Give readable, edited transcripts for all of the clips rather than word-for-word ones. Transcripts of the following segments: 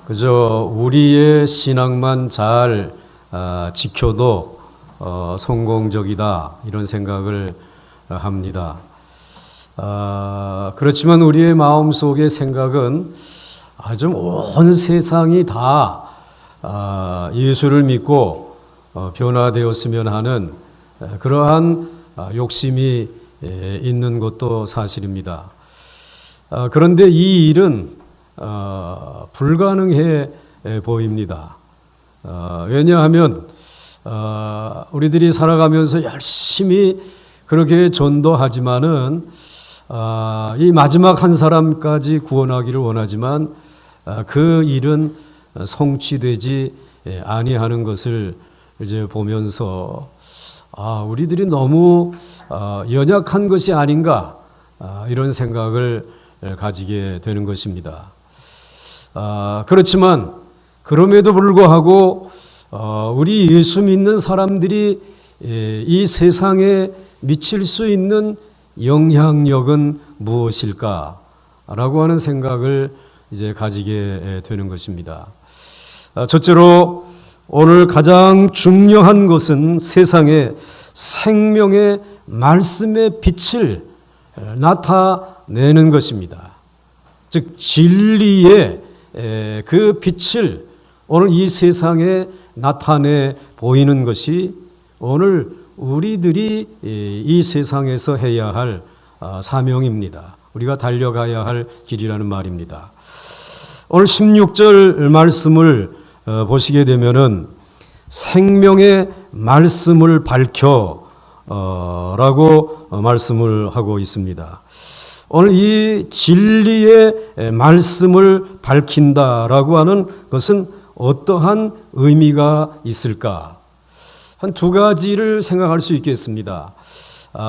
그저 우리의 신앙만 잘 지켜도 성공적이다 이런 생각을 합니다. 그렇지만 우리의 마음속의 생각은 좀 온 세상이 다 예수를 믿고 변화되었으면 하는 그러한 욕심이 있는 것도 사실입니다. 그런데 이 일은 불가능해 보입니다. 왜냐하면 우리들이 살아가면서 열심히 그렇게 전도하지만은 이 마지막 한 사람까지 구원하기를 원하지만 그 일은 성취되지 아니하는 것을 이제 보면서 우리들이 너무 연약한 것이 아닌가 이런 생각을 가지게 되는 것입니다. 그렇지만 그럼에도 불구하고 우리 예수 믿는 사람들이 이 세상에 미칠 수 있는 영향력은 무엇일까라고 하는 생각을 이제 가지게 되는 것입니다. 첫째로 오늘 가장 중요한 것은 세상에 생명의 말씀의 빛을 나타내는 것입니다. 즉 진리의 그 빛을 오늘 이 세상에 나타내 보이는 것이 오늘 우리들이 이 세상에서 해야 할 사명입니다. 우리가 달려가야 할 길이라는 말입니다. 오늘 16절 말씀을 보시게 되면은 생명의 말씀을 밝혀 라고 말씀을 하고 있습니다. 오늘 이 진리의 말씀을 밝힌다라고 하는 것은 어떠한 의미가 있을까? 한 두 가지를 생각할 수 있겠습니다.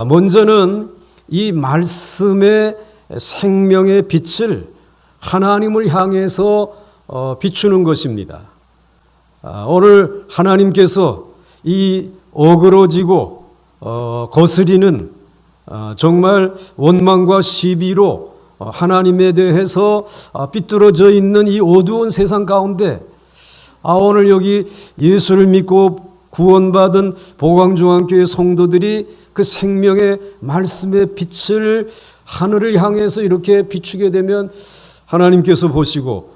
먼저는 이 말씀의 생명의 빛을 하나님을 향해서 비추는 것입니다. 오늘 하나님께서 이 어그러지고 거스리는 정말 원망과 시비로 하나님에 대해서 삐뚤어져 있는 이 어두운 세상 가운데 오늘 여기 예수를 믿고 구원받은 보광중앙교회 성도들이 그 생명의 말씀의 빛을 하늘을 향해서 이렇게 비추게 되면 하나님께서 보시고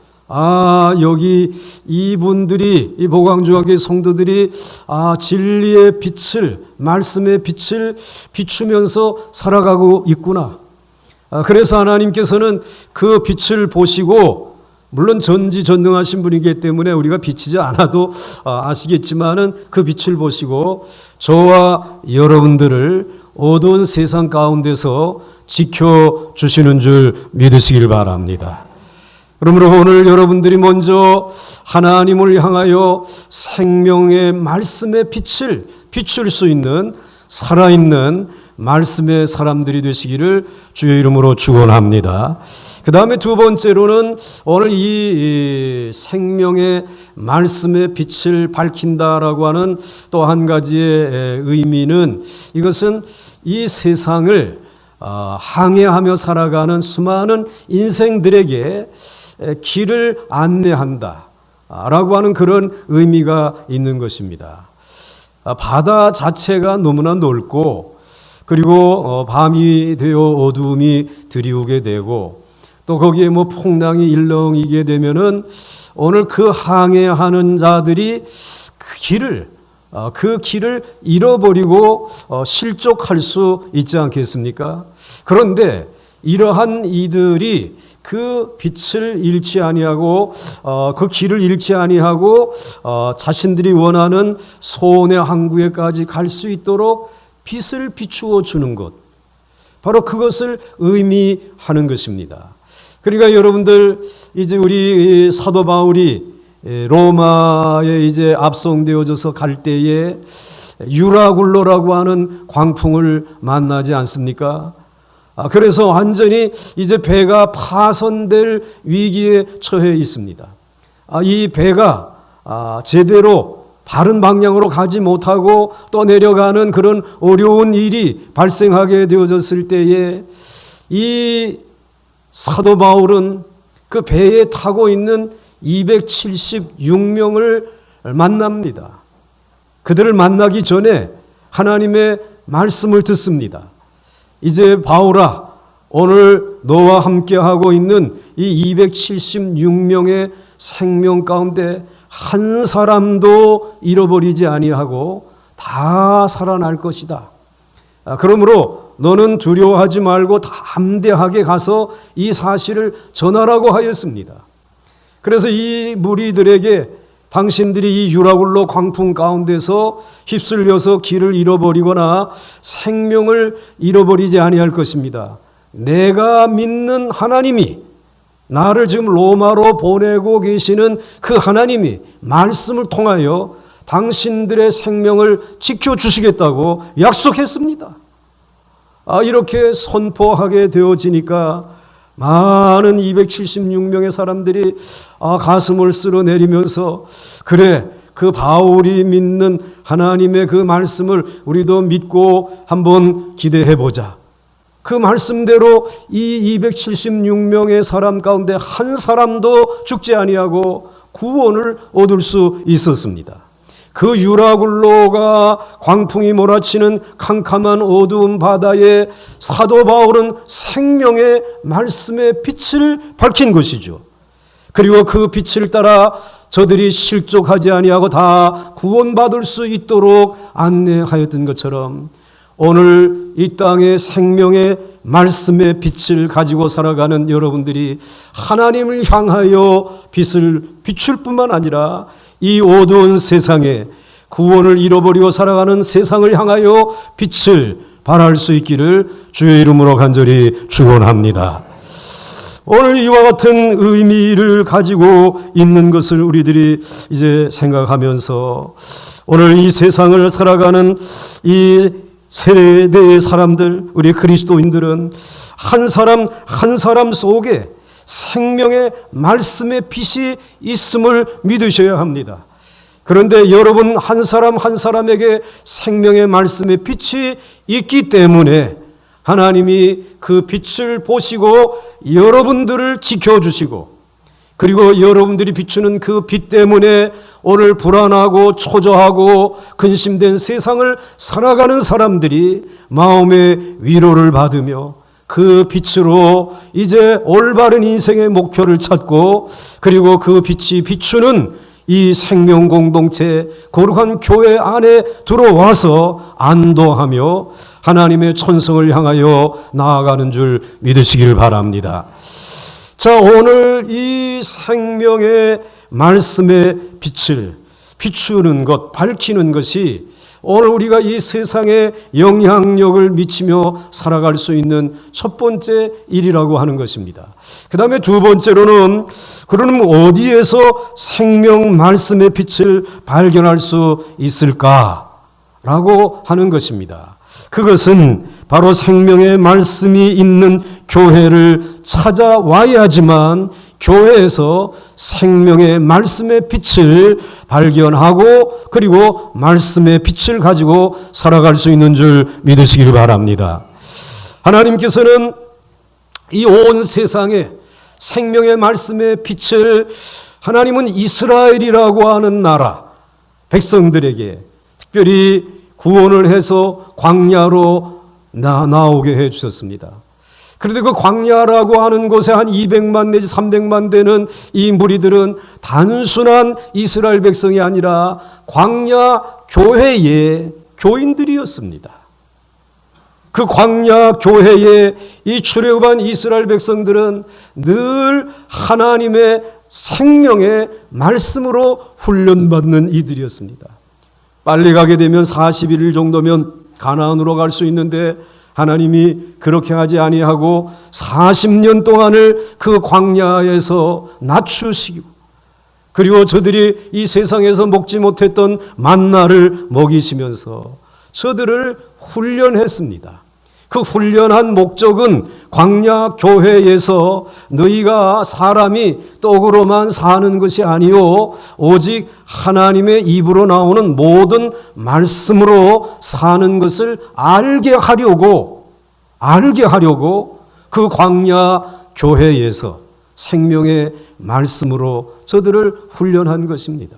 여기 이분들이 이 보광중앙교회 성도들이 진리의 빛을 말씀의 빛을 비추면서 살아가고 있구나. 그래서 하나님께서는 그 빛을 보시고 물론 전지전능하신 분이기 때문에 우리가 비치지 않아도 아시겠지만은 그 빛을 보시고 저와 여러분들을 어두운 세상 가운데서 지켜주시는 줄 믿으시길 바랍니다. 그러므로 오늘 여러분들이 먼저 하나님을 향하여 생명의 말씀의 빛을 비출 수 있는 살아있는 말씀의 사람들이 되시기를 주의 이름으로 축원합니다. 그 다음에 두 번째로는 오늘 이 생명의 말씀의 빛을 밝힌다라고 하는 또 한 가지의 의미는 이것은 이 세상을 항해하며 살아가는 수많은 인생들에게 길을 안내한다 라고 하는 그런 의미가 있는 것입니다. 바다 자체가 너무나 넓고 그리고 밤이 되어 어두움이 드리우게 되고 또 거기에 풍랑이 일렁이게 되면은 오늘 그 항해하는 자들이 그 길을 잃어버리고 실족할 수 있지 않겠습니까? 그런데 이러한 이들이 그 빛을 잃지 아니하고 그 길을 잃지 아니하고 자신들이 원하는 소원의 항구에까지 갈 수 있도록 빛을 비추어 주는 것, 바로 그것을 의미하는 것입니다. 그러니까 여러분들 이제 우리 사도 바울이 로마에 이제 압송되어져서 갈 때에 유라굴로라고 하는 광풍을 만나지 않습니까? 그래서 완전히 이제 배가 파손될 위기에 처해 있습니다. 이 배가 제대로 바른 방향으로 가지 못하고 또 내려가는 그런 어려운 일이 발생하게 되어졌을 때에 이 사도 바울은 그 배에 타고 있는 276명을 만납니다. 그들을 만나기 전에 하나님의 말씀을 듣습니다. 이제 바울아, 오늘 너와 함께하고 있는 이 276명의 생명 가운데 한 사람도 잃어버리지 아니하고 다 살아날 것이다. 그러므로 너는 두려워하지 말고 담대하게 가서 이 사실을 전하라고 하였습니다. 그래서 이 무리들에게 당신들이 이 유라굴로 광풍 가운데서 휩쓸려서 길을 잃어버리거나 생명을 잃어버리지 아니할 것입니다. 내가 믿는 하나님이, 나를 지금 로마로 보내고 계시는 그 하나님이 말씀을 통하여 당신들의 생명을 지켜주시겠다고 약속했습니다. 이렇게 선포하게 되어지니까 많은 276명의 사람들이 가슴을 쓸어내리면서, 그래, 그 바울이 믿는 하나님의 그 말씀을 우리도 믿고 한번 기대해보자. 그 말씀대로 이 276명의 사람 가운데 한 사람도 죽지 아니하고 구원을 얻을 수 있었습니다. 그 유라굴로가 광풍이 몰아치는 캄캄한 어두운 바다에 사도 바울은 생명의 말씀의 빛을 밝힌 것이죠. 그리고 그 빛을 따라 저들이 실족하지 아니하고 다 구원받을 수 있도록 안내하였던 것처럼 오늘 이 땅의 생명의 말씀의 빛을 가지고 살아가는 여러분들이 하나님을 향하여 빛을 비출 뿐만 아니라 이 어두운 세상에, 구원을 잃어버리고 살아가는 세상을 향하여 빛을 발할 수 있기를 주의 이름으로 간절히 축원합니다. 오늘 이와 같은 의미를 가지고 있는 것을 우리들이 이제 생각하면서 오늘 이 세상을 살아가는 이 세대의 사람들, 우리 그리스도인들은 한 사람 한 사람 속에 생명의 말씀의 빛이 있음을 믿으셔야 합니다. 그런데 여러분 한 사람 한 사람에게 생명의 말씀의 빛이 있기 때문에 하나님이 그 빛을 보시고 여러분들을 지켜주시고, 그리고 여러분들이 비추는 그 빛 때문에 오늘 불안하고 초조하고 근심된 세상을 살아가는 사람들이 마음의 위로를 받으며 그 빛으로 이제 올바른 인생의 목표를 찾고, 그리고 그 빛이 비추는 이 생명 공동체, 거룩한 교회 안에 들어와서 안도하며 하나님의 천성을 향하여 나아가는 줄 믿으시길 바랍니다. 자, 오늘 이 생명의 말씀의 빛을 비추는 것, 밝히는 것이 오늘 우리가 이 세상에 영향력을 미치며 살아갈 수 있는 첫 번째 일이라고 하는 것입니다. 그 다음에 두 번째로는, 그러면 어디에서 생명 말씀의 빛을 발견할 수 있을까라고 하는 것입니다. 그것은 바로 생명의 말씀이 있는 교회를 찾아와야지만 교회에서 생명의 말씀의 빛을 발견하고 그리고 말씀의 빛을 가지고 살아갈 수 있는 줄 믿으시길 바랍니다. 하나님께서는 이 온 세상에 생명의 말씀의 빛을, 하나님은 이스라엘이라고 하는 나라 백성들에게 특별히 구원을 해서 광야로 나오게 해 주셨습니다. 그런데 그 광야라고 하는 곳에 한 200만 내지 300만 되는 이 무리들은 단순한 이스라엘 백성이 아니라 광야 교회의 교인들이었습니다. 그 광야 교회에 이 출애굽한 이스라엘 백성들은 늘 하나님의 생명의 말씀으로 훈련받는 이들이었습니다. 빨리 가게 되면 41일 정도면 가나안으로 갈 수 있는데 하나님이 그렇게 하지 아니하고 40년 동안을 그 광야에서 낮추시고, 그리고 저들이 이 세상에서 먹지 못했던 만나를 먹이시면서 저들을 훈련했습니다. 그 훈련한 목적은 광야 교회에서 너희가 사람이 떡으로만 사는 것이 아니요 오직 하나님의 입으로 나오는 모든 말씀으로 사는 것을 알게 하려고 그 광야 교회에서 생명의 말씀으로 저들을 훈련한 것입니다.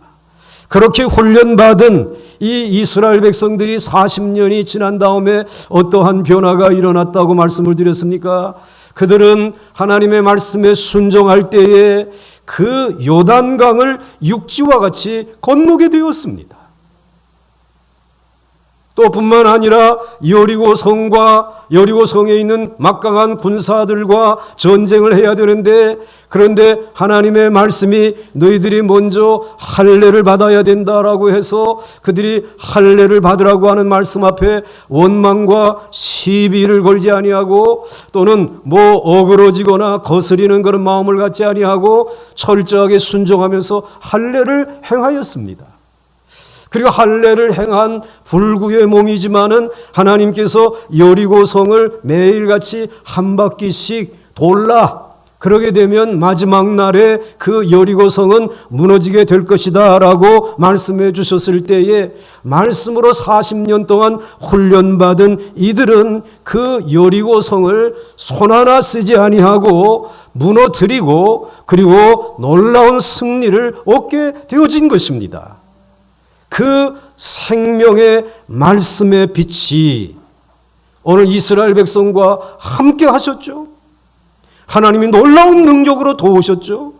그렇게 훈련받은 이 이스라엘 백성들이 40년이 지난 다음에 어떠한 변화가 일어났다고 말씀을 드렸습니까? 그들은 하나님의 말씀에 순종할 때에 그 요단강을 육지와 같이 건너게 되었습니다. 또 뿐만 아니라 여리고성에 있는 막강한 군사들과 전쟁을 해야 되는데, 그런데 하나님의 말씀이 너희들이 먼저 할례를 받아야 된다라고 해서 그들이 할례를 받으라고 하는 말씀 앞에 원망과 시비를 걸지 아니하고, 또는 어그러지거나 거스리는 그런 마음을 갖지 아니하고 철저하게 순종하면서 할례를 행하였습니다. 그리고 할례를 행한 불구의 몸이지만은 하나님께서 여리고성을 매일같이 한 바퀴씩 돌라. 그러게 되면 마지막 날에 그 여리고성은 무너지게 될 것이다 라고 말씀해 주셨을 때에 말씀으로 40년 동안 훈련받은 이들은 그 여리고성을 손 하나 쓰지 아니하고 무너뜨리고 그리고 놀라운 승리를 얻게 되어진 것입니다. 그 생명의 말씀의 빛이 오늘 이스라엘 백성과 함께 하셨죠. 하나님이 놀라운 능력으로 도우셨죠.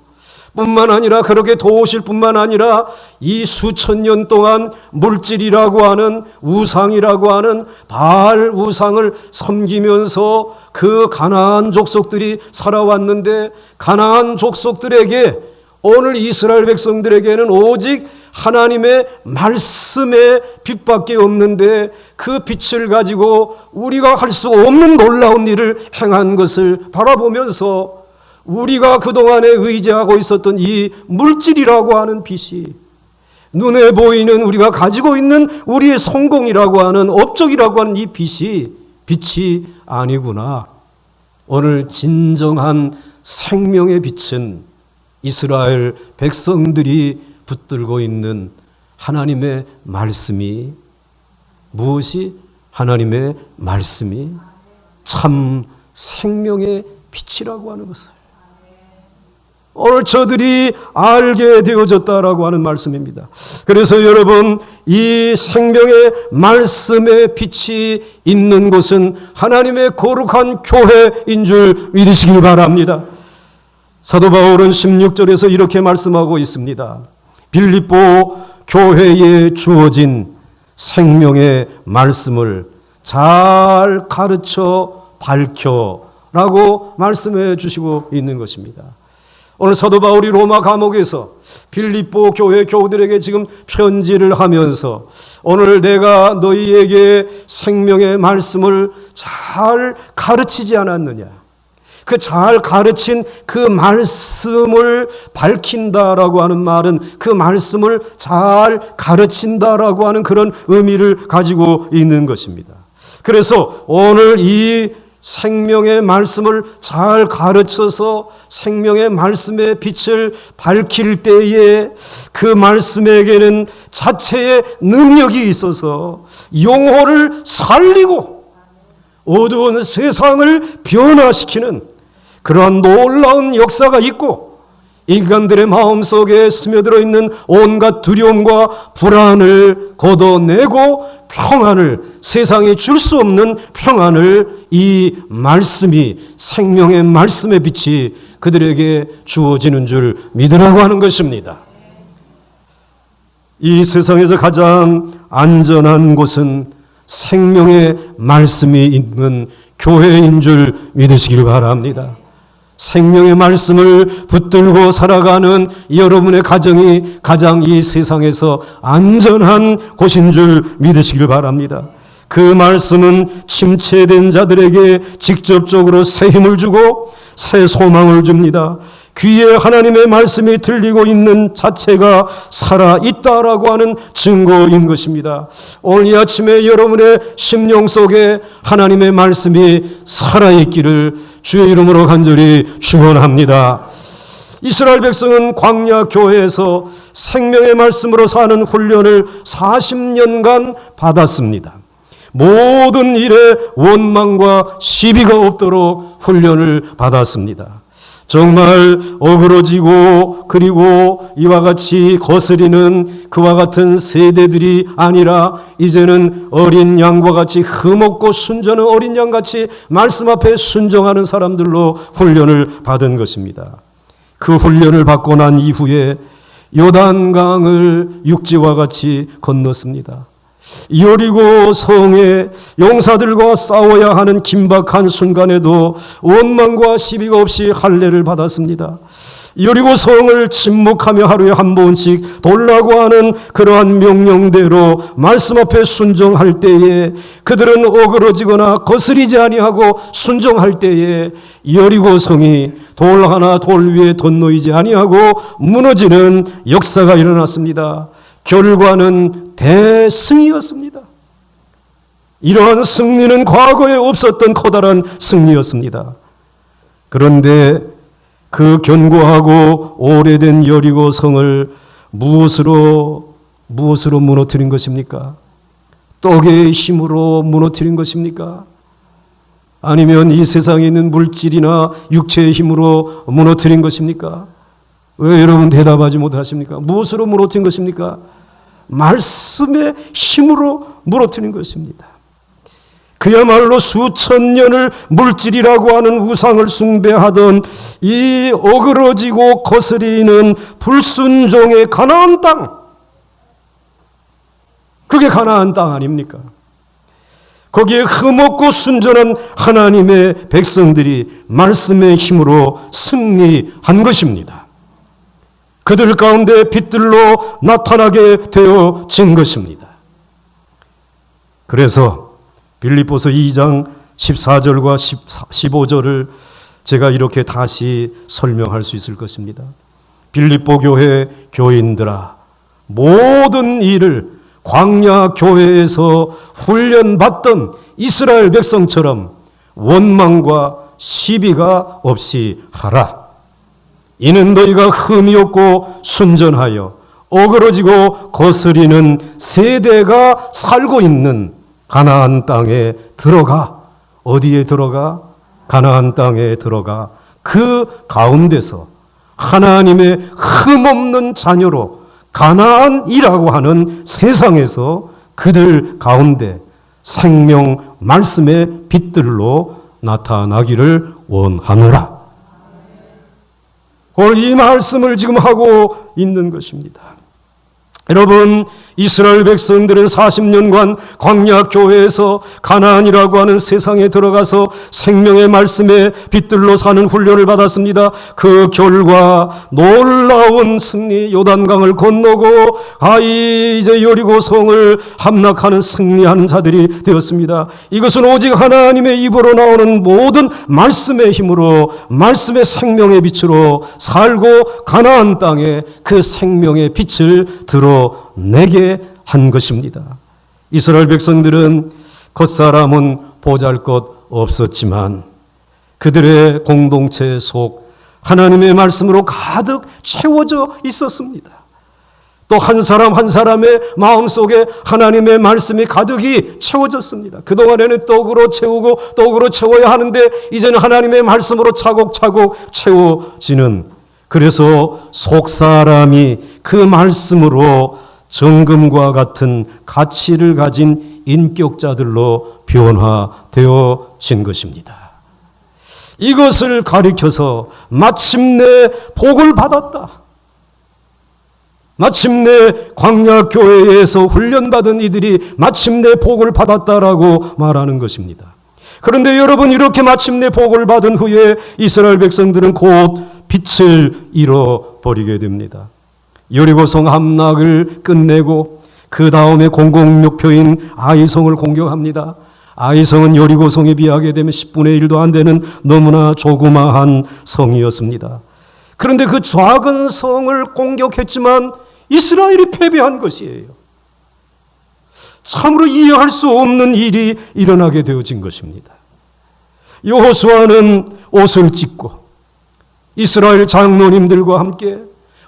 뿐만 아니라 그렇게 도우실 뿐만 아니라 이 수천 년 동안 물질이라고 하는 우상이라고 하는 바알 우상을 섬기면서 그 가나안 족속들이 살아왔는데, 가나안 족속들에게 오늘 이스라엘 백성들에게는 오직 하나님의 말씀의 빛밖에 없는데, 그 빛을 가지고 우리가 할 수 없는 놀라운 일을 행한 것을 바라보면서 우리가 그동안에 의지하고 있었던 이 물질이라고 하는 빛이, 눈에 보이는 우리가 가지고 있는 우리의 성공이라고 하는 업적이라고 하는 이 빛이 아니구나. 오늘 진정한 생명의 빛은 이스라엘 백성들이 붙들고 있는 하나님의 말씀이, 무엇이 하나님의 말씀이 참 생명의 빛이라고 하는 것을 오늘 저들이 알게 되어졌다라고 하는 말씀입니다. 그래서 여러분, 이 생명의 말씀의 빛이 있는 곳은 하나님의 거룩한 교회인 줄 믿으시길 바랍니다. 사도 바울은 16절에서 이렇게 말씀하고 있습니다. 빌립보 교회에 주어진 생명의 말씀을 잘 가르쳐 밝혀라고 말씀해 주시고 있는 것입니다. 오늘 사도 바울이 로마 감옥에서 빌립보 교회 교우들에게 지금 편지를 하면서 오늘 내가 너희에게 생명의 말씀을 잘 가르치지 않았느냐, 그 잘 가르친 그 말씀을 밝힌다라고 하는 말은 그 말씀을 잘 가르친다라고 하는 그런 의미를 가지고 있는 것입니다. 그래서 오늘 이 생명의 말씀을 잘 가르쳐서 생명의 말씀의 빛을 밝힐 때에 그 말씀에게는 자체의 능력이 있어서 영혼을 살리고 어두운 세상을 변화시키는 그러한 놀라운 역사가 있고, 인간들의 마음속에 스며들어 있는 온갖 두려움과 불안을 걷어내고 평안을, 세상에 줄 수 없는 평안을 이 말씀이, 생명의 말씀의 빛이 그들에게 주어지는 줄 믿으라고 하는 것입니다. 이 세상에서 가장 안전한 곳은 생명의 말씀이 있는 교회인 줄 믿으시길 바랍니다. 생명의 말씀을 붙들고 살아가는 여러분의 가정이 가장 이 세상에서 안전한 곳인 줄 믿으시길 바랍니다. 그 말씀은 침체된 자들에게 직접적으로 새 힘을 주고 새 소망을 줍니다. 귀에 하나님의 말씀이 들리고 있는 자체가 살아있다라고 하는 증거인 것입니다. 오늘 이 아침에 여러분의 심령 속에 하나님의 말씀이 살아있기를 주의 이름으로 간절히 축원합니다. 이스라엘 백성은 광야 교회에서 생명의 말씀으로 사는 훈련을 40년간 받았습니다. 모든 일에 원망과 시비가 없도록 훈련을 받았습니다. 정말 어그러지고 그리고 이와 같이 거스리는 그와 같은 세대들이 아니라 이제는 어린 양과 같이 흠없고 순전한 어린 양같이 말씀 앞에 순종하는 사람들로 훈련을 받은 것입니다. 그 훈련을 받고 난 이후에 요단강을 육지와 같이 건넜습니다. 여리고 성에 용사들과 싸워야 하는 긴박한 순간에도 원망과 시비가 없이 할례를 받았습니다. 여리고 성을 침묵하며 하루에 한 번씩 돌라고 하는 그러한 명령대로 말씀 앞에 순종할 때에 그들은 어그러지거나 거스리지 아니하고 순종할 때에 여리고 성이 돌 하나 돌 위에 덧놓이지 아니하고 무너지는 역사가 일어났습니다. 결과는 대승이었습니다. 이러한 승리는 과거에 없었던 커다란 승리였습니다. 그런데 그 견고하고 오래된 여리고 성을 무엇으로 무너뜨린 것입니까? 떡의 힘으로 무너뜨린 것입니까? 아니면 이 세상에 있는 물질이나 육체의 힘으로 무너뜨린 것입니까? 왜 여러분 대답하지 못하십니까? 무엇으로 무너뜨린 것입니까? 말씀의 힘으로 무너뜨린 것입니다. 그야말로 수천 년을 물질이라고 하는 우상을 숭배하던 이 어그러지고 거스리는 불순종의 가나안 땅, 그게 가나안 땅 아닙니까? 거기에 흠없고 순전한 하나님의 백성들이 말씀의 힘으로 승리한 것입니다. 그들 가운데 빛들로 나타나게 되어진 것입니다. 그래서 빌립보서 2장 14절과 15절을 제가 이렇게 다시 설명할 수 있을 것입니다. 빌립보 교회 교인들아, 모든 일을 광야 교회에서 훈련받던 이스라엘 백성처럼 원망과 시비가 없이 하라. 이는 너희가 흠이 없고 순전하여 어그러지고 거스리는 세대가 살고 있는 가나안 땅에 들어가. 어디에 들어가? 가나안 땅에 들어가 그 가운데서 하나님의 흠없는 자녀로 가나안이라고 하는 세상에서 그들 가운데 생명 말씀의 빛들로 나타나기를 원하노라. 오늘 이 말씀을 지금 하고 있는 것입니다. 여러분, 이스라엘 백성들은 40년간 광야 교회에서 가나안이라고 하는 세상에 들어가서 생명의 말씀에 빛들로 사는 훈련을 받았습니다. 그 결과 놀라운 승리, 요단강을 건너고 이제 여리고 성을 함락하는 승리하는 자들이 되었습니다. 이것은 오직 하나님의 입으로 나오는 모든 말씀의 힘으로, 말씀의 생명의 빛으로 살고 가나안 땅에 그 생명의 빛을 드러내게 한 것입니다. 이스라엘 백성들은 겉사람은 보잘것 없었지만 그들의 공동체 속 하나님의 말씀으로 가득 채워져 있었습니다. 또 한 사람 한 사람의 마음속에 하나님의 말씀이 가득히 채워졌습니다. 그동안에는 떡으로 채우고 떡으로 채워야 하는데 이제는 하나님의 말씀으로 차곡차곡 채워지는, 그래서 속사람이 그 말씀으로 정금과 같은 가치를 가진 인격자들로 변화되어진 것입니다. 이것을 가리켜서 마침내 복을 받았다. 마침내 광야교회에서 훈련받은 이들이 마침내 복을 받았다라고 말하는 것입니다. 그런데 여러분, 이렇게 마침내 복을 받은 후에 이스라엘 백성들은 곧 빛을 잃어버리게 됩니다. 여리고성 함락을 끝내고 그 다음에 공공목표인 아이성을 공격합니다. 아이성은 여리고성에 비하게 되면 10분의 1도 안 되는 너무나 조그마한 성이었습니다. 그런데 그 작은 성을 공격했지만 이스라엘이 패배한 것이에요. 참으로 이해할 수 없는 일이 일어나게 되어진 것입니다. 여호수아는 옷을 찢고 이스라엘 장로님들과 함께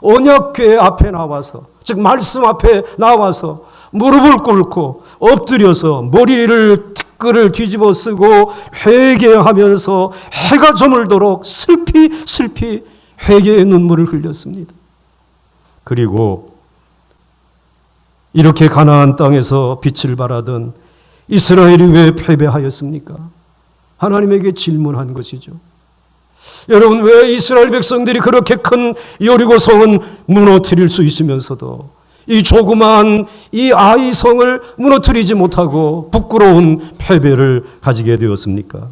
언약궤 앞에 나와서, 즉 말씀 앞에 나와서 무릎을 꿇고 엎드려서 머리를 티끌을 뒤집어 쓰고 회개하면서 해가 저물도록 슬피 회개의 눈물을 흘렸습니다. 그리고 이렇게 가나안 땅에서 빛을 발하던 이스라엘이 왜 패배하였습니까? 하나님에게 질문한 것이죠. 여러분, 왜 이스라엘 백성들이 그렇게 큰 여리고성은 무너뜨릴 수 있으면서도 이 조그마한 이 아이 성을 무너뜨리지 못하고 부끄러운 패배를 가지게 되었습니까?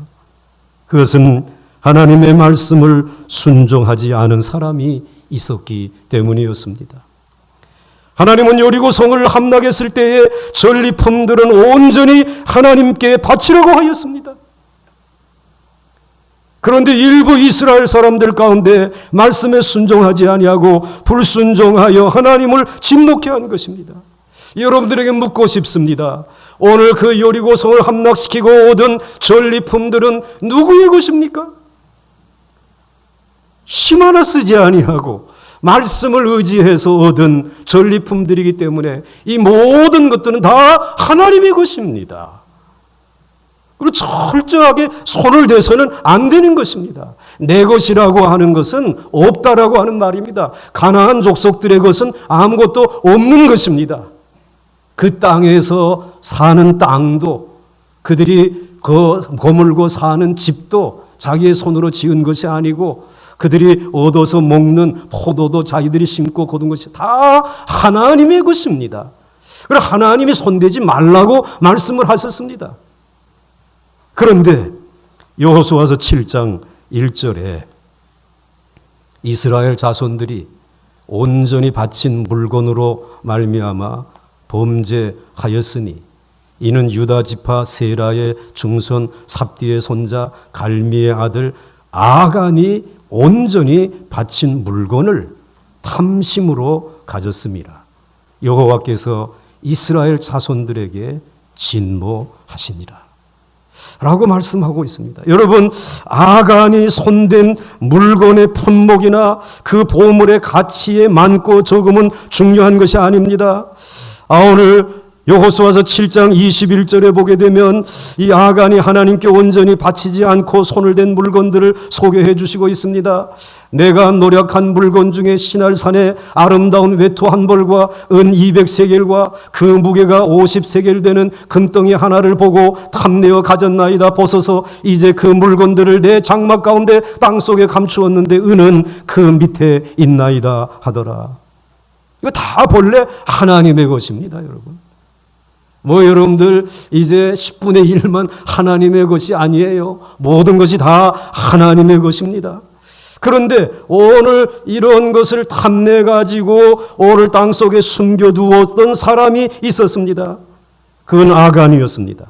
그것은 하나님의 말씀을 순종하지 않은 사람이 있었기 때문이었습니다. 하나님은 여리고성을 함락했을 때에 전리품들은 온전히 하나님께 바치려고 하였습니다. 그런데 일부 이스라엘 사람들 가운데 말씀에 순종하지 아니하고 불순종하여 하나님을 진노케 한 것입니다. 여러분들에게 묻고 싶습니다. 오늘 그 여리고성을 함락시키고 얻은 전리품들은 누구의 것입니까? 힘 하나 쓰지 아니하고 말씀을 의지해서 얻은 전리품들이기 때문에 이 모든 것들은 다 하나님의 것입니다. 그리고 철저하게 손을 대서는 안 되는 것입니다. 내 것이라고 하는 것은 없다라고 하는 말입니다. 가나안 족속들의 것은 아무것도 없는 것입니다. 그 땅에서 사는 땅도 그들이 거물고 사는 집도 자기의 손으로 지은 것이 아니고 그들이 얻어서 먹는 포도도 자기들이 심고 거둔 것이 다 하나님의 것입니다. 그래서 하나님이 손대지 말라고 말씀을 하셨습니다. 그런데 여호수아서 7장 1절에 이스라엘 자손들이 온전히 바친 물건으로 말미암아 범죄하였으니 이는 유다 지파 세라의 중손 삽디의 손자 갈미의 아들 아간이 온전히 바친 물건을 탐심으로 가졌음이라. 여호와께서 이스라엘 자손들에게 진노하시니라 라고 말씀하고 있습니다. 여러분, 아간이 손댄 물건의 품목이나 그 보물의 가치의 많고 적음은 중요한 것이 아닙니다. 오늘 여호수아서 7장 21절에 보게 되면 이 아간이 하나님께 온전히 바치지 않고 손을 댄 물건들을 소개해 주시고 있습니다. 내가 노력한 물건 중에 시날산의 아름다운 외투 한 벌과 은 200세겔과 그 무게가 50세겔 되는 금덩이 하나를 보고 탐내어 가졌나이다. 보소서 이제 그 물건들을 내 장막 가운데 땅속에 감추었는데 은은 그 밑에 있나이다 하더라. 이거 다 본래 하나님의 것입니다, 여러분. 여러분들 이제 10분의 1만 하나님의 것이 아니에요. 모든 것이 다 하나님의 것입니다. 그런데 오늘 이런 것을 탐내가지고 오늘 땅속에 숨겨두었던 사람이 있었습니다. 그건 아간이었습니다.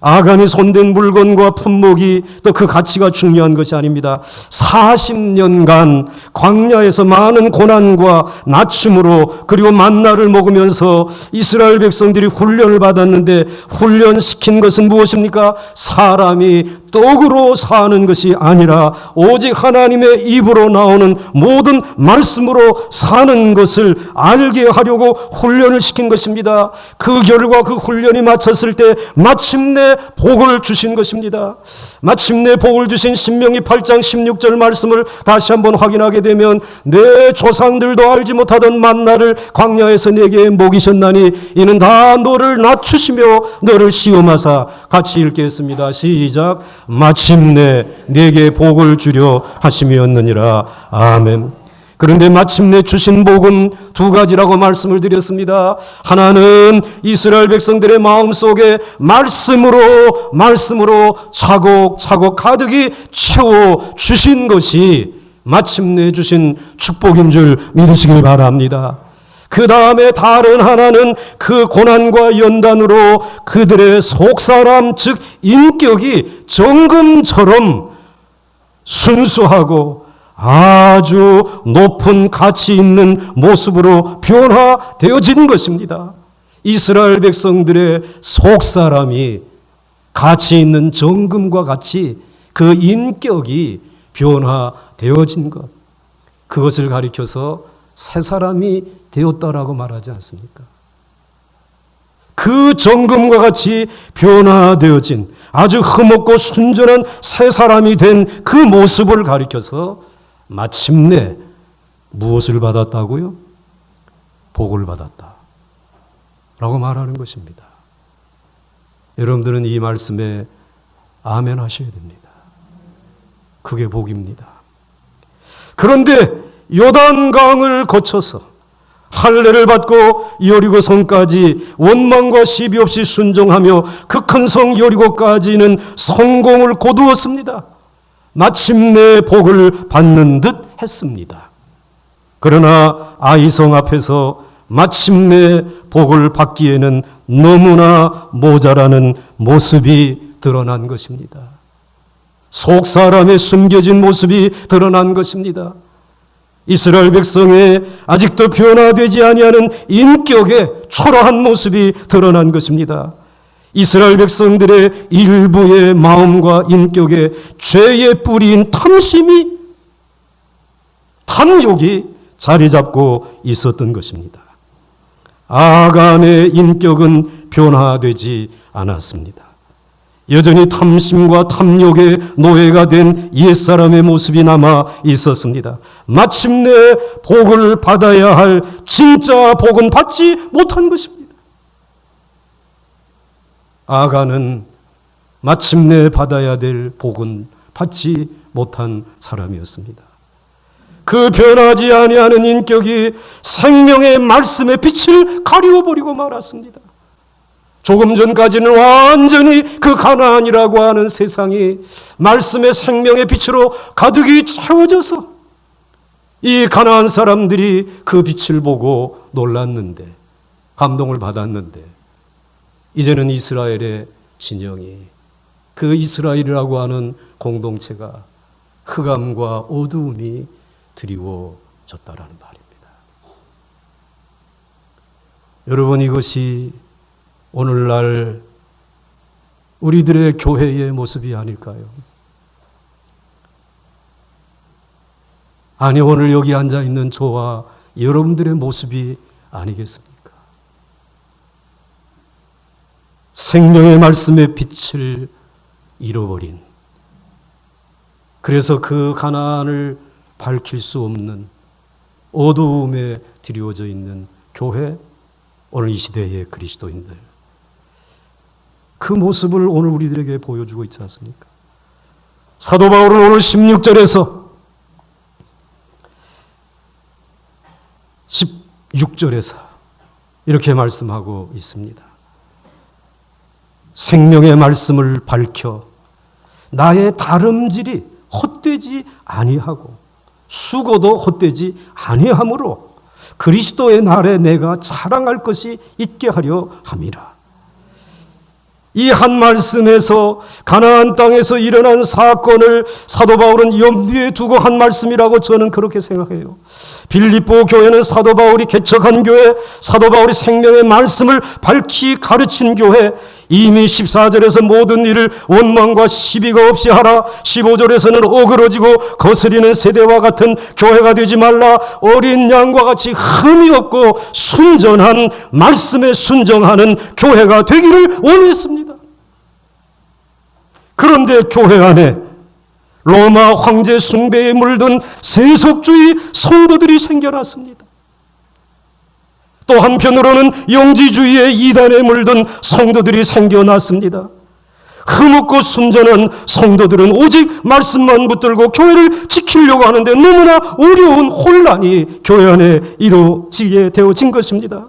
아간이 손댄 물건과 품목이 또 그 가치가 중요한 것이 아닙니다. 40년간 광야에서 많은 고난과 낮춤으로 그리고 만나를 먹으면서 이스라엘 백성들이 훈련을 받았는데 훈련시킨 것은 무엇입니까? 사람이 떡으로 사는 것이 아니라 오직 하나님의 입으로 나오는 모든 말씀으로 사는 것을 알게 하려고 훈련을 시킨 것입니다. 그 결과 그 훈련이 마쳤을 때 마침내 복을 주신 것입니다. 마침내 복을 주신 신명기 8장 16절 말씀을 다시 한번 확인하게 되면 내 조상들도 알지 못하던 만나를 광야에서 내게 먹이셨나니 이는 다 너를 낮추시며 너를 시험하사 같이 읽겠습니다. 시작. 마침내 내게 복을 주려 하심이었느니라. 아멘. 그런데 마침내 주신 복은 두 가지라고 말씀을 드렸습니다. 하나는 이스라엘 백성들의 마음속에 말씀으로 차곡차곡 가득히 채워 주신 것이 마침내 주신 축복인 줄 믿으시길 바랍니다. 그 다음에 다른 하나는 그 고난과 연단으로 그들의 속사람 즉 인격이 정금처럼 순수하고 아주 높은 가치 있는 모습으로 변화되어진 것입니다. 이스라엘 백성들의 속사람이 가치 있는 정금과 같이 그 인격이 변화되어진 것, 그것을 가리켜서 새 사람이 되었다라고 말하지 않습니까? 그 정금과 같이 변화되어진 아주 흠없고 순전한 새 사람이 된 그 모습을 가리켜서 마침내 무엇을 받았다고요? 복을 받았다 라고 말하는 것입니다. 여러분들은 이 말씀에 아멘 하셔야 됩니다. 그게 복입니다. 그런데 요단강을 거쳐서 할례를 받고 여리고성까지 원망과 시비 없이 순종하며 그 큰 성 여리고까지는 성공을 거두었습니다. 마침내 복을 받는 듯 했습니다. 그러나 아이성 앞에서 마침내 복을 받기에는 너무나 모자라는 모습이 드러난 것입니다. 속 사람의 숨겨진 모습이 드러난 것입니다. 이스라엘 백성의 아직도 변화되지 아니하는 인격의 초라한 모습이 드러난 것입니다. 이스라엘 백성들의 일부의 마음과 인격에 죄의 뿌리인 탐욕이 자리 잡고 있었던 것입니다. 아간의 인격은 변화되지 않았습니다. 여전히 탐심과 탐욕의 노예가 된 옛사람의 모습이 남아 있었습니다. 마침내 복을 받아야 할 진짜 복은 받지 못한 것입니다. 아간은 마침내 받아야 될 복은 받지 못한 사람이었습니다. 그 변하지 아니하는 인격이 생명의 말씀의 빛을 가리워버리고 말았습니다. 조금 전까지는 완전히 그 가나안이라고 하는 세상이 말씀의 생명의 빛으로 가득히 채워져서 이 가나안 사람들이 그 빛을 보고 놀랐는데, 감동을 받았는데, 이제는 이스라엘의 진영이, 그 이스라엘이라고 하는 공동체가 흑암과 어두움이 드리워졌다라는 말입니다. 여러분, 이것이 오늘날 우리들의 교회의 모습이 아닐까요? 아니, 오늘 여기 앉아 있는 저와 여러분들의 모습이 아니겠습니까? 생명의 말씀의 빛을 잃어버린, 그래서 그 가나안을 밝힐 수 없는 어두움에 드리워져 있는 교회, 오늘 이 시대의 그리스도인들, 그 모습을 오늘 우리들에게 보여주고 있지 않습니까? 사도 바울은 오늘 16절에서 16절에서 이렇게 말씀하고 있습니다. 생명의 말씀을 밝혀 나의 다름질이 헛되지 아니하고 수고도 헛되지 아니하므로 그리스도의 날에 내가 자랑할 것이 있게 하려 함이라. 이 한 말씀에서 가나안 땅에서 일어난 사건을 사도 바울은 염두에 두고 한 말씀이라고 저는 그렇게 생각해요. 빌립보 교회는 사도 바울이 개척한 교회, 사도 바울이 생명의 말씀을 밝히 가르친 교회, 이미 14절에서 모든 일을 원망과 시비가 없이 하라, 15절에서는 어그러지고 거스리는 세대와 같은 교회가 되지 말라, 어린 양과 같이 흠이 없고 순전한 말씀에 순종하는 교회가 되기를 원했습니다. 그런데 교회 안에 로마 황제 숭배에 물든 세속주의 성도들이 생겨났습니다. 또 한편으로는 영지주의의 이단에 물든 성도들이 생겨났습니다. 흠없고 순전한 성도들은 오직 말씀만 붙들고 교회를 지키려고 하는데 너무나 어려운 혼란이 교회 안에 이루어지게 되어진 것입니다.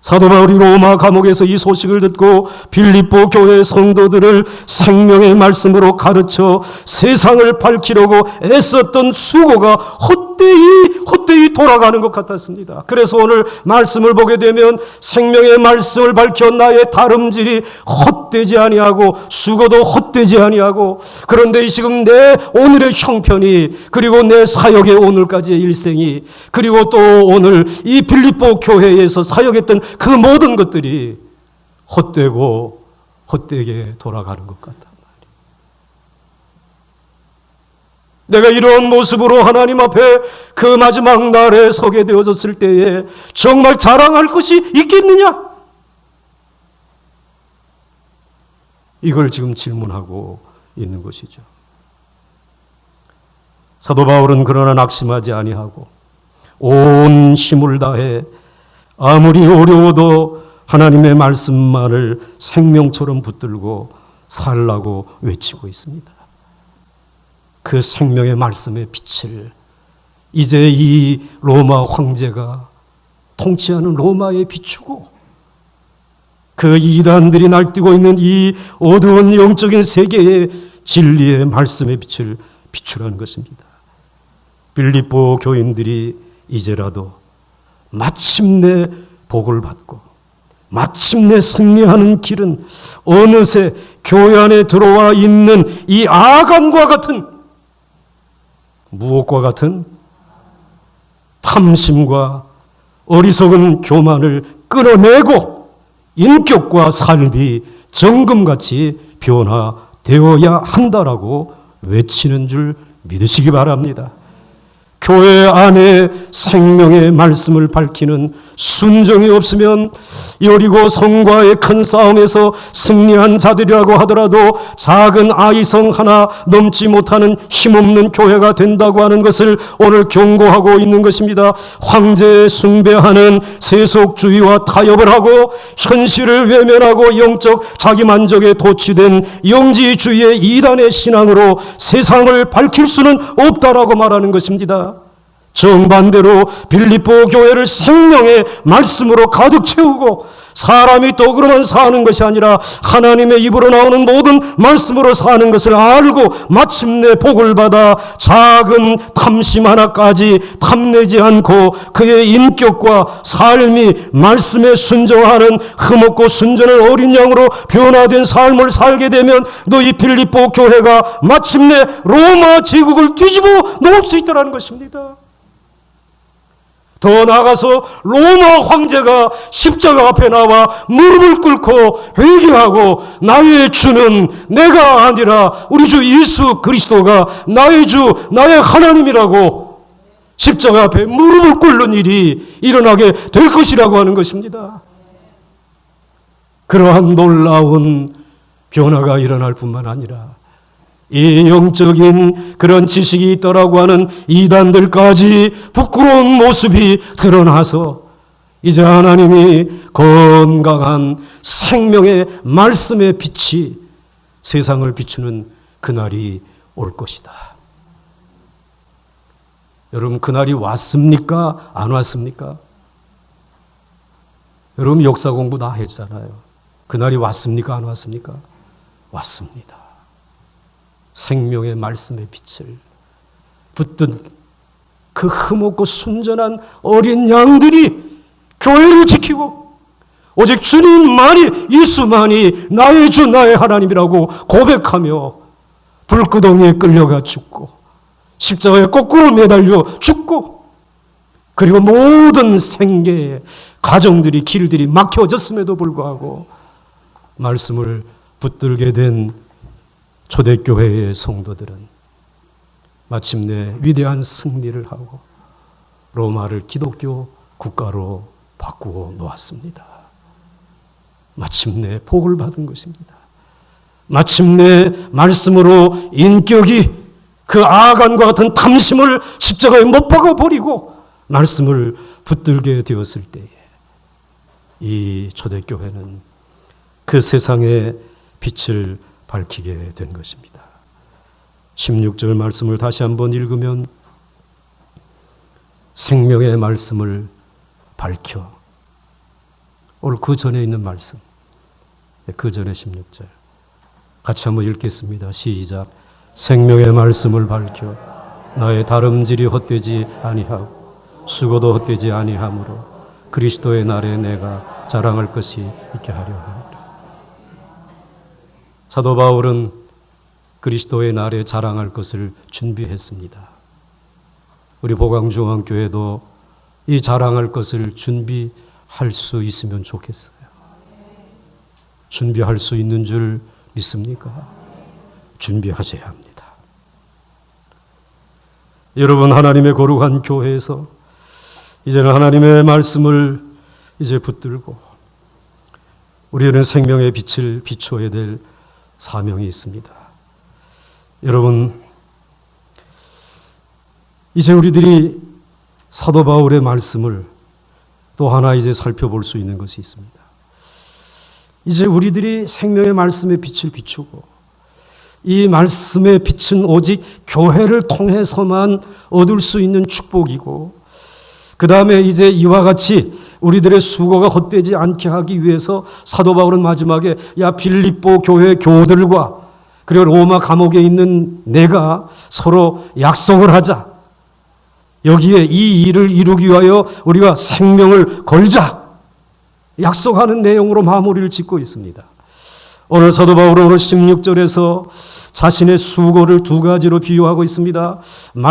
사도 바울이 로마 감옥에서 이 소식을 듣고 빌립보 교회 성도들을 생명의 말씀으로 가르쳐 세상을 밝히려고 애썼던 수고가 헛되이 돌아가는 것 같았습니다. 그래서 오늘 말씀을 보게 되면 생명의 말씀을 밝혀 나의 다름질이 헛되지 아니하고 수고도 헛되지 아니하고, 그런데 지금 내 오늘의 형편이, 그리고 내 사역의 오늘까지의 일생이, 그리고 또 오늘 이 빌립보 교회에서 사역했던 그 모든 것들이 헛되고 헛되게 돌아가는 것 같다. 내가 이러한 모습으로 하나님 앞에 그 마지막 날에 서게 되어졌을 때에 정말 자랑할 것이 있겠느냐? 이걸 지금 질문하고 있는 것이죠. 사도 바울은 그러나 낙심하지 아니하고 온 힘을 다해 아무리 어려워도 하나님의 말씀만을 생명처럼 붙들고 살라고 외치고 있습니다. 그 생명의 말씀의 빛을 이제 이 로마 황제가 통치하는 로마에 비추고 그 이단들이 날뛰고 있는 이 어두운 영적인 세계에 진리의 말씀의 빛을 비추라는 것입니다. 빌립보 교인들이 이제라도 마침내 복을 받고 마침내 승리하는 길은 어느새 교회 안에 들어와 있는 이 아간과 같은, 무엇과 같은? 탐심과 어리석은 교만을 끌어내고 인격과 삶이 정금같이 변화되어야 한다라고 외치는 줄 믿으시기 바랍니다. 교회 안에 생명의 말씀을 밝히는 순종이 없으면 여리고 성과의 큰 싸움에서 승리한 자들이라고 하더라도 작은 아이성 하나 넘지 못하는 힘없는 교회가 된다고 하는 것을 오늘 경고하고 있는 것입니다. 황제 숭배하는 세속주의와 타협을 하고 현실을 외면하고 영적 자기만족에 도취된 영지주의의 이단의 신앙으로 세상을 밝힐 수는 없다라고 말하는 것입니다. 정반대로 빌립보 교회를 생명의 말씀으로 가득 채우고 사람이 떡으로만 사는 것이 아니라 하나님의 입으로 나오는 모든 말씀으로 사는 것을 알고 마침내 복을 받아 작은 탐심 하나까지 탐내지 않고 그의 인격과 삶이 말씀에 순종하는 흠없고 순전한 어린 양으로 변화된 삶을 살게 되면 너희 빌립보 교회가 마침내 로마 제국을 뒤집어 놓을 수 있다는 것입니다. 더 나아가서 로마 황제가 십자가 앞에 나와 무릎을 꿇고 회개하고 나의 주는 내가 아니라 우리 주 예수 그리스도가 나의 주, 나의 하나님이라고 십자가 앞에 무릎을 꿇는 일이 일어나게 될 것이라고 하는 것입니다. 그러한 놀라운 변화가 일어날 뿐만 아니라 이 영적인 그런 지식이 있다라고 하는 이단들까지 부끄러운 모습이 드러나서 이제 하나님이 건강한 생명의 말씀의 빛이 세상을 비추는 그날이 올 것이다. 여러분, 그날이 왔습니까? 안 왔습니까? 여러분, 역사 공부 다 했잖아요. 그날이 왔습니까? 안 왔습니까? 왔습니다. 생명의 말씀의 빛을 붙든 그 흠없고 순전한 어린 양들이 교회를 지키고 오직 주님만이, 예수만이 나의 주, 나의 하나님이라고 고백하며 불구덩이에 끌려가 죽고 십자가에 거꾸로 매달려 죽고 그리고 모든 생계의 가정들이, 길들이 막혀졌음에도 불구하고 말씀을 붙들게 된 초대교회의 성도들은 마침내 위대한 승리를 하고 로마를 기독교 국가로 바꾸어 놓았습니다. 마침내 복을 받은 것입니다. 마침내 말씀으로 인격이 그 아간과 같은 탐심을 십자가에 못 박아버리고 말씀을 붙들게 되었을 때에 이 초대교회는 그 세상의 빛을 밝히게 된 것입니다. 16절 말씀을 다시 한번 읽으면 생명의 말씀을 밝혀, 오늘 그 전에 있는 말씀, 그 전에 16절 같이 한번 읽겠습니다. 시작. 생명의 말씀을 밝혀 나의 다름질이 헛되지 아니하고 수고도 헛되지 아니하므로 그리스도의 날에 내가 자랑할 것이 있게 하려 합니다. 사도 바울은 그리스도의 날에 자랑할 것을 준비했습니다. 우리 보강중앙교회도 이 자랑할 것을 준비할 수 있으면 좋겠어요. 준비할 수 있는 줄 믿습니까? 준비하셔야 합니다. 여러분, 하나님의 거룩한 교회에서 이제는 하나님의 말씀을 이제 붙들고 우리는 생명의 빛을 비춰야 될 사명이 있습니다. 여러분, 이제 우리들이 사도 바울의 말씀을 또 하나 이제 살펴볼 수 있는 것이 있습니다. 이제 우리들이 생명의 말씀의 빛을 비추고 이 말씀의 빛은 오직 교회를 통해서만 얻을 수 있는 축복이고, 그 다음에 이제 이와 같이 우리들의 수고가 헛되지 않게 하기 위해서 사도 바울은 마지막에 빌립보 교회 교우들과 그리고 로마 감옥에 있는 내가 서로 약속을 하자. 여기에 이 일을 이루기 위하여 우리가 생명을 걸자. 약속하는 내용으로 마무리를 짓고 있습니다. 오늘 사도 바울은 오늘 16절에서 자신의 수고를 두 가지로 비유하고 있습니다.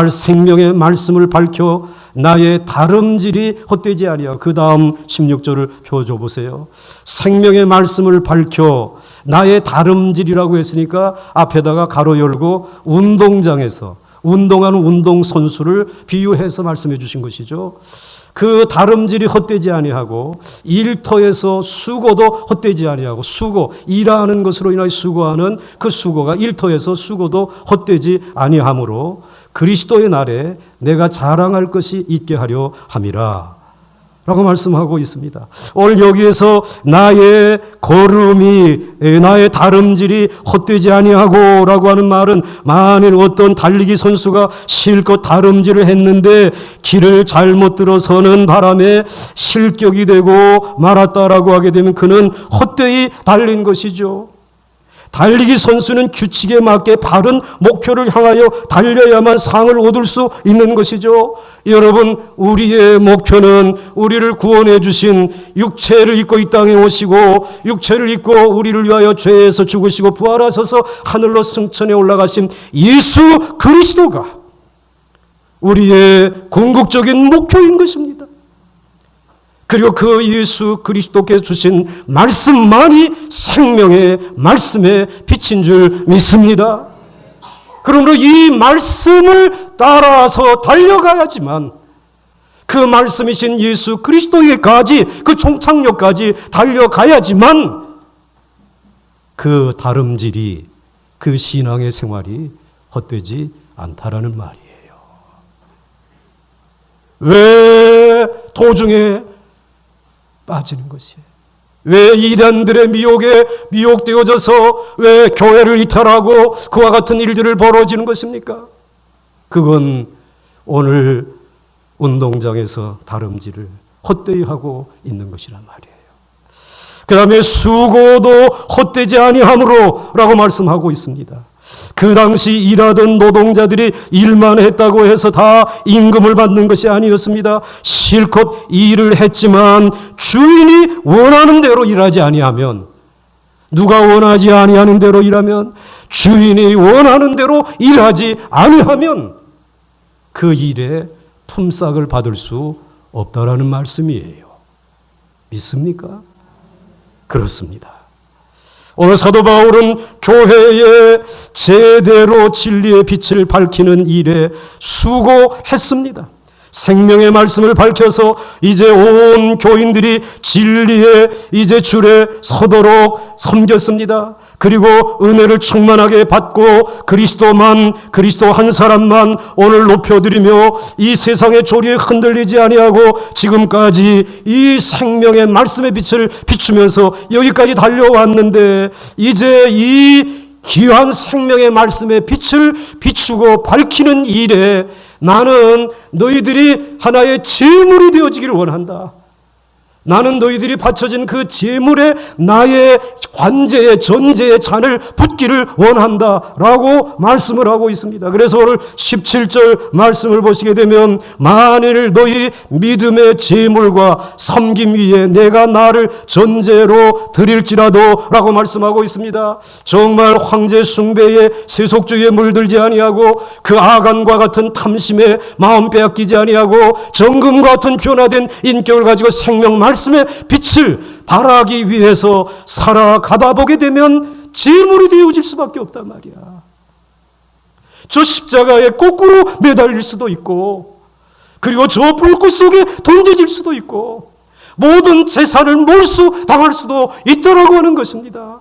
생명의 말씀을 밝혀 나의 다름질이 헛되지 아니하고, 그 다음 16절을 펴줘 보세요. 생명의 말씀을 밝혀 나의 다름질이라고 했으니까 앞에다가 가로 열고 운동장에서 운동하는 운동선수를 비유해서 말씀해 주신 것이죠. 그 다름질이 헛되지 아니하고 일터에서 수고도 헛되지 아니하고, 수고, 일하는 것으로 인하여 수고하는 그 수고가 일터에서 수고도 헛되지 아니하므로 그리스도의 날에 내가 자랑할 것이 있게 하려 함이라 라고 말씀하고 있습니다. 오늘 여기에서 나의 걸음이, 나의 다름질이 헛되지 아니하고 라고 하는 말은, 만일 어떤 달리기 선수가 실컷 다름질을 했는데 길을 잘못 들어서는 바람에 실격이 되고 말았다라고 하게 되면 그는 헛되이 달린 것이죠. 달리기 선수는 규칙에 맞게 바른 목표를 향하여 달려야만 상을 얻을 수 있는 것이죠. 여러분, 우리의 목표는 우리를 구원해 주신, 육체를 입고 이 땅에 오시고 육체를 입고 우리를 위하여 죄에서 죽으시고 부활하셔서 하늘로 승천해 올라가신 예수 그리스도가 우리의 궁극적인 목표인 것입니다. 그리고 그 예수 그리스도께 주신 말씀만이 생명의 말씀의 빛인 줄 믿습니다. 그러므로 이 말씀을 따라서 달려가야지만, 그 말씀이신 예수 그리스도에까지, 그 종착역까지 달려가야지만 그 다름질이, 그 신앙의 생활이 헛되지 않다라는 말이에요. 왜 도중에 빠지는 것이에요? 왜 이단들의 미혹에 미혹되어져서 왜 교회를 이탈하고 그와 같은 일들을 벌어지는 것입니까? 그건 오늘 운동장에서 다름질을 헛되이 하고 있는 것이란 말이에요. 그 다음에 수고도 헛되지 아니하므로 라고 말씀하고 있습니다. 그 당시 일하던 노동자들이 일만 했다고 해서 다 임금을 받는 것이 아니었습니다. 실컷 일을 했지만 주인이 원하는 대로 일하지 아니하면, 누가 원하지 아니하는 대로 일하면, 주인이 원하는 대로 일하지 아니하면 그 일에 품삯을 받을 수 없다라는 말씀이에요. 믿습니까? 그렇습니다. 오늘 사도 바울은 교회에 제대로 진리의 빛을 밝히는 일에 수고했습니다. 생명의 말씀을 밝혀서 이제 온 교인들이 진리의 이제 줄에 서도록 섬겼습니다. 그리고 은혜를 충만하게 받고 그리스도 한 사람만 오늘 높여드리며 이 세상의 조리에 흔들리지 아니하고 지금까지 이 생명의 말씀의 빛을 비추면서 여기까지 달려왔는데, 이제 이 귀한 생명의 말씀의 빛을 비추고 밝히는 일에 나는 너희들이 하나의 제물이 되어지기를 원한다. 나는 너희들이 바쳐진 그 제물에 나의 관제의 전제의 잔을 붓기를 원한다 라고 말씀을 하고 있습니다. 그래서 오늘 17절 말씀을 보시게 되면, 만일 너희 믿음의 제물과 섬김 위에 내가 나를 전제로 드릴지라도 라고 말씀하고 있습니다. 정말 황제 숭배에 세속주의에 물들지 아니하고 그 아간과 같은 탐심에 마음 빼앗기지 아니하고 정금과 같은 변화된 인격을 가지고 생명 말씀의 빛을 발하기 위해서 살아가다 보게 되면 제물이 되어질 수밖에 없단 말이야. 저 십자가에 거꾸로 매달릴 수도 있고, 그리고 저 불꽃 속에 던져질 수도 있고, 모든 재산을 몰수당할 수도 있다라고 하는 것입니다.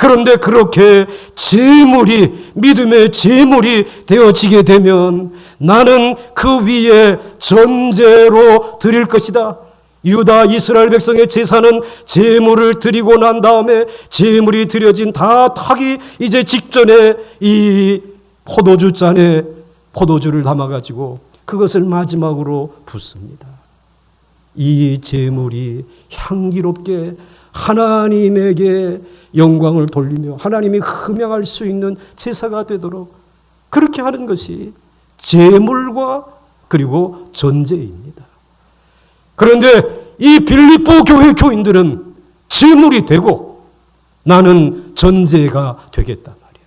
그런데 그렇게 제물이, 믿음의 제물이 되어지게 되면 나는 그 위에 전제로 드릴 것이다. 유다 이스라엘 백성의 제사는 제물을 드리고 난 다음에 제물이 드려진 다 타기 이제 직전에 이 포도주 잔에 포도주를 담아가지고 그것을 마지막으로 붓습니다. 이 제물이 향기롭게 하나님에게 영광을 돌리며 하나님이 흠양할 수 있는 제사가 되도록 그렇게 하는 것이 제물과 그리고 전제입니다. 그런데 이 빌립보 교회 교인들은 제물이 되고 나는 전제가 되겠단 말이야.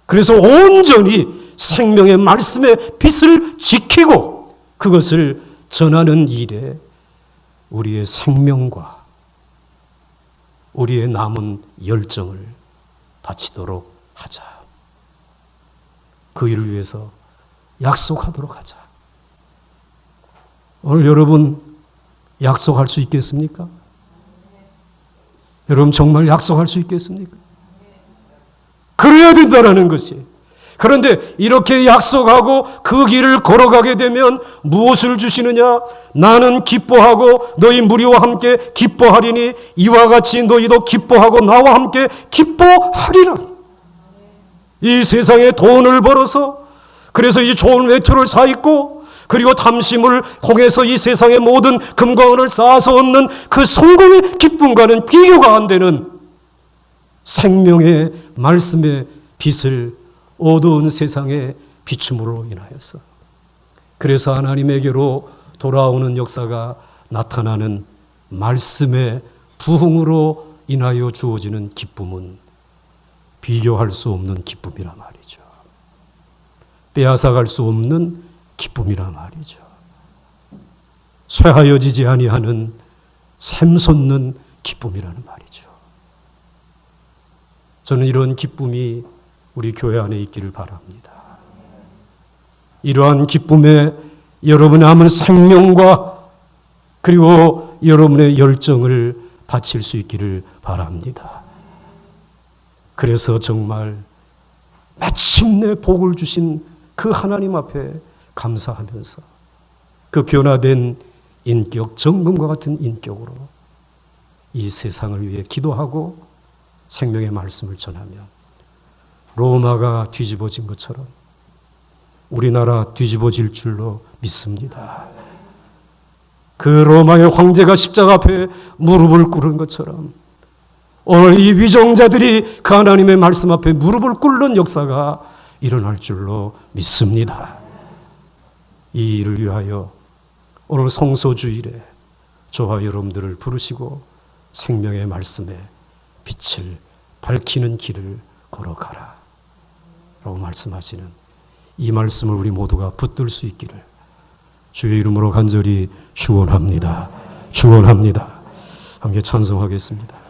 그래서 온전히 생명의 말씀의 빛을 지키고 그것을 전하는 일에 우리의 생명과 우리의 남은 열정을 바치도록 하자. 그 일을 위해서 약속하도록 하자. 오늘 여러분 약속할 수 있겠습니까? 여러분 정말 약속할 수 있겠습니까? 그래야 된다라는 것이. 그런데 이렇게 약속하고 그 길을 걸어가게 되면 무엇을 주시느냐? 나는 기뻐하고 너희 무리와 함께 기뻐하리니 이와 같이 너희도 기뻐하고 나와 함께 기뻐하리라. 이 세상에 돈을 벌어서 그래서 이 좋은 외투를 사 입고 그리고 탐심을 통해서 이 세상의 모든 금과 은을 쌓아서 얻는 그 성공의 기쁨과는 비교가 안 되는 생명의 말씀의 빛을 어두운 세상에 비춤으로 인하여서 그래서 하나님에게로 돌아오는 역사가 나타나는 말씀의 부흥으로 인하여 주어지는 기쁨은 비교할 수 없는 기쁨이라 말이죠. 빼앗아갈 수 없는 기쁨이라 말이죠. 쇠하여지지 아니하는 샘솟는 기쁨이라는 말이죠. 저는 이런 기쁨이 우리 교회 안에 있기를 바랍니다. 이러한 기쁨에 여러분의 남은 생명과 그리고 여러분의 열정을 바칠 수 있기를 바랍니다. 그래서 정말 마침내 복을 주신 그 하나님 앞에 감사하면서 그 변화된 인격, 정금과 같은 인격으로 이 세상을 위해 기도하고 생명의 말씀을 전하며 로마가 뒤집어진 것처럼 우리나라 뒤집어질 줄로 믿습니다. 그 로마의 황제가 십자가 앞에 무릎을 꿇은 것처럼 오늘 이 위정자들이 그 하나님의 말씀 앞에 무릎을 꿇는 역사가 일어날 줄로 믿습니다. 이 일을 위하여 오늘 성소주일에 저와 여러분들을 부르시고 생명의 말씀에 빛을 밝히는 길을 걸어가라 라고 말씀하시는 이 말씀을 우리 모두가 붙들 수 있기를 주의 이름으로 간절히 축원합니다. 축원합니다. 함께 찬송하겠습니다.